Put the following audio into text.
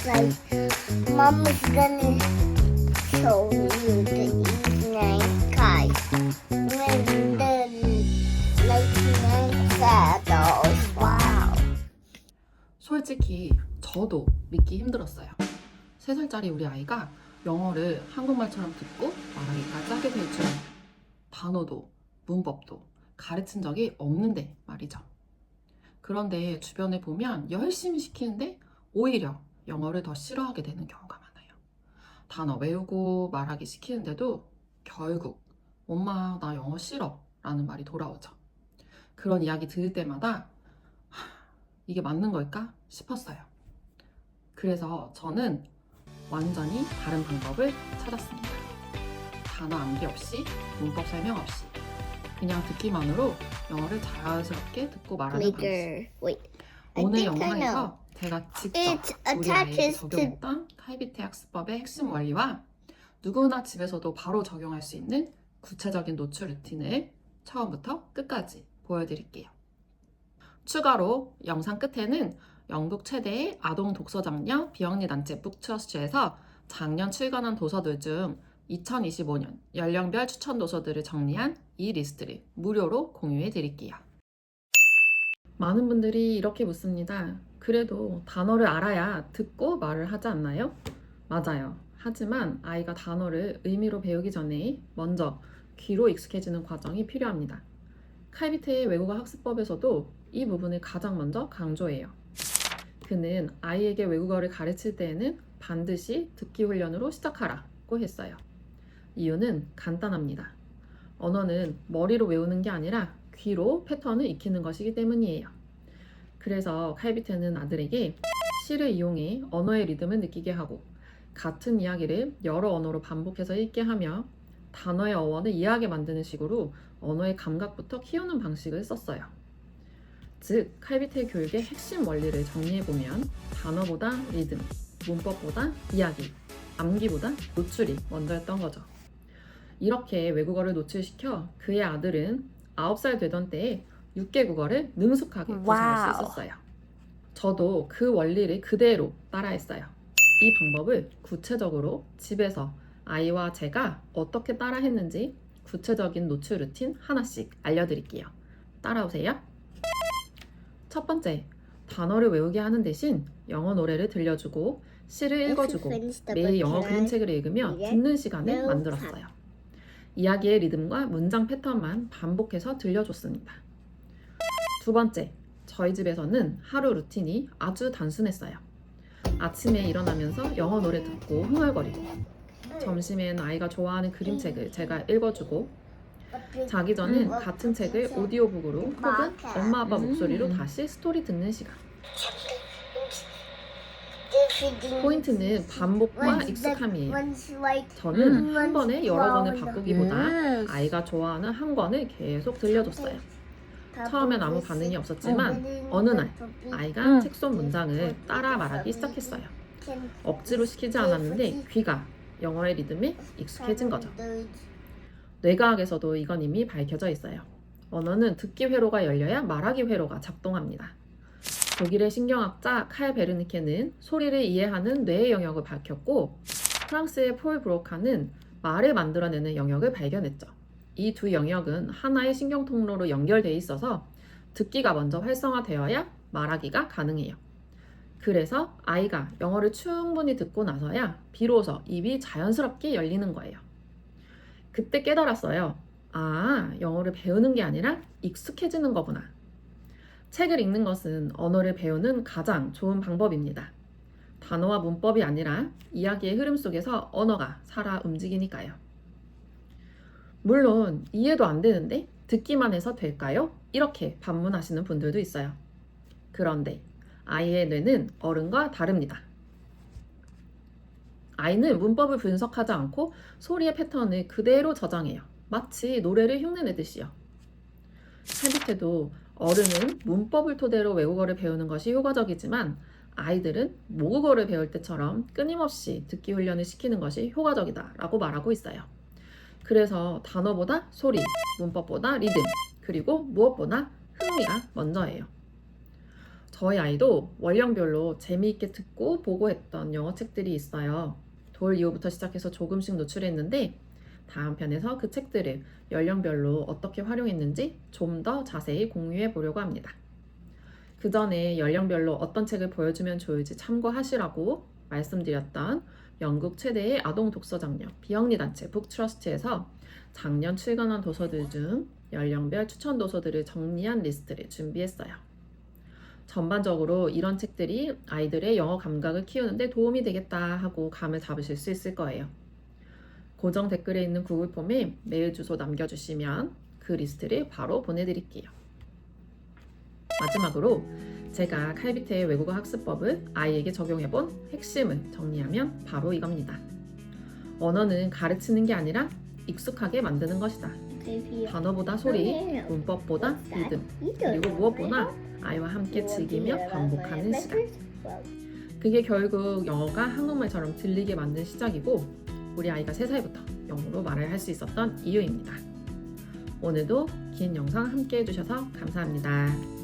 like Mom is gonna show you the evening sky with the lightning shadows. Wow. 솔직히 저도 믿기 힘들었어요. 3살짜리 우리 아이가 영어를 한국말처럼 듣고 말하기까지 하게 될 줄은 단어도 문법도 가르친 적이 없는데 말이죠. 그런데 주변에 보면 열심히 시키는데 오히려 영어를 더 싫어하게 되는 경우가 많아요. 단어 외우고 말하기 시키는데도 결국 엄마 나 영어 싫어 라는 말이 돌아오죠. 그런 이야기 들을 때마다 이게 맞는 걸까 싶었어요. 그래서 저는 완전히 다른 방법을 찾았습니다. 단어 암기 없이, 문법 설명 없이 그냥 듣기만으로 영어를 자연스럽게 듣고 말하는 방식. Wait. 오늘 I think I 영상에서 제가 직접 It 우리 아이에게 attaches to- 적용했던 카이비트 학습법의 핵심 원리와 누구나 집에서도 바로 적용할 수 있는 구체적인 노출 루틴을 처음부터 끝까지 보여드릴게요. 추가로 영상 끝에는 영국 최대의 아동 독서 장려 비영리 단체 북트러스트에서 작년 출간한 도서들 중 2025년 연령별 추천 도서들을 정리한 이 리스트를 무료로 공유해 드릴게요. 많은 분들이 이렇게 묻습니다. 그래도 단어를 알아야 듣고 말을 하지 않나요? 맞아요. 하지만 아이가 단어를 의미로 배우기 전에 먼저 귀로 익숙해지는 과정이 필요합니다. 카이비트의 외국어 학습법에서도 이 부분을 가장 먼저 강조해요. 그는 아이에게 외국어를 가르칠 때에는 반드시 듣기 훈련으로 시작하라고 했어요. 이유는 간단합니다. 언어는 머리로 외우는 게 아니라 귀로 패턴을 익히는 것이기 때문이에요. 그래서 카이비트는 아들에게 시를 이용해 언어의 리듬을 느끼게 하고 같은 이야기를 여러 언어로 반복해서 읽게 하며 단어의 어원을 이해하게 만드는 식으로 언어의 감각부터 키우는 방식을 썼어요. 즉, 카이비트의 교육의 핵심 원리를 정리해보면 단어보다 리듬, 문법보다 이야기, 암기보다 노출이 먼저였던 거죠. 이렇게 외국어를 노출시켜 그의 아들은 9살 되던 때에 6개 국어를 능숙하게 구사할 수 있었어요. 저도 그 원리를 그대로 따라했어요. 이 방법을 구체적으로 집에서 아이와 제가 어떻게 따라했는지 구체적인 노출 루틴 하나씩 알려드릴게요. 따라오세요. 첫 번째, 단어를 외우게 하는 대신 영어 노래를 들려주고 시를 읽어주고 매일 영어 그림책을 읽으며 듣는 시간을 만들었어요. 이야기의 리듬과 문장 패턴만 반복해서 들려줬습니다. 두 번째, 저희 집에서는 하루 루틴이 아주 단순했어요. 아침에 일어나면서 영어 노래 듣고 흥얼거리고, 점심엔 아이가 좋아하는 그림책을 제가 읽어주고, 자기 전엔 같은 책을 오디오북으로 혹은 엄마 아빠 목소리로 다시 스토리 듣는 시간. 포인트는 반복과 익숙함이에요. 저는 한 번에 여러 권을 바꾸기보다 아이가 좋아하는 한 권을 계속 들려줬어요. 처음엔 아무 반응이 없었지만 어느 날 아이가 책 속 문장을 따라 말하기 시작했어요. 억지로 시키지 않았는데 귀가 영어의 리듬에 익숙해진 거죠. 뇌과학에서도 이건 이미 밝혀져 있어요. 언어는 듣기 회로가 열려야 말하기 회로가 작동합니다. 독일의 신경학자 칼 베르니케는 소리를 이해하는 뇌의 영역을 밝혔고, 프랑스의 폴 브로카는 말을 만들어내는 영역을 발견했죠. 이 두 영역은 하나의 신경통로로 연결되어 있어서 듣기가 먼저 활성화되어야 말하기가 가능해요. 그래서 아이가 영어를 충분히 듣고 나서야 비로소 입이 자연스럽게 열리는 거예요. 그때 깨달았어요. 아, 영어를 배우는 게 아니라 익숙해지는 거구나. 책을 읽는 것은 언어를 배우는 가장 좋은 방법입니다. 단어와 문법이 아니라 이야기의 흐름 속에서 언어가 살아 움직이니까요. 물론 이해도 안 되는데 듣기만 해서 될까요? 이렇게 반문하시는 분들도 있어요. 그런데 아이의 뇌는 어른과 다릅니다. 아이는 문법을 분석하지 않고 소리의 패턴을 그대로 저장해요. 마치 노래를 흉내내듯이요. 카이비트도 어른은 문법을 토대로 외국어를 배우는 것이 효과적이지만 아이들은 모국어를 배울 때처럼 끊임없이 듣기 훈련을 시키는 것이 효과적이다라고 말하고 있어요. 그래서 단어보다 소리, 문법보다 리듬, 그리고 무엇보다 흥미가 먼저예요. 저희 아이도 연령별로 재미있게 듣고 보고 했던 영어 책들이 있어요. 돌 이후부터 시작해서 조금씩 노출했는데 다음 편에서 그 책들을 연령별로 어떻게 활용했는지 좀 더 자세히 공유해 보려고 합니다. 그 전에 연령별로 어떤 책을 보여주면 좋을지 참고하시라고 말씀드렸던 영국 최대의 아동 독서 장려 비영리 단체 북트러스트에서 작년 출간한 도서들 중 연령별 추천 도서들을 정리한 리스트를 준비했어요. 전반적으로 이런 책들이 아이들의 영어 감각을 키우는데 도움이 되겠다 하고 감을 잡으실 수 있을 거예요. 고정 댓글에 있는 구글 폼에 메일 주소 남겨주시면 그 리스트를 바로 보내드릴게요. 마지막으로 제가 칼비트의 외국어 학습법을 아이에게 적용해본 핵심을 정리하면 바로 이겁니다. 언어는 가르치는 게 아니라 익숙하게 만드는 것이다. 단어보다 소리, 문법보다 리듬, 그리고 무엇보다 아이와 함께 즐기며 반복하는 시간. 그게 결국 영어가 한국말처럼 들리게 만든 시작이고 우리 아이가 3살부터 영어로 말을 할 수 있었던 이유입니다. 오늘도 긴 영상 함께 해주셔서 감사합니다.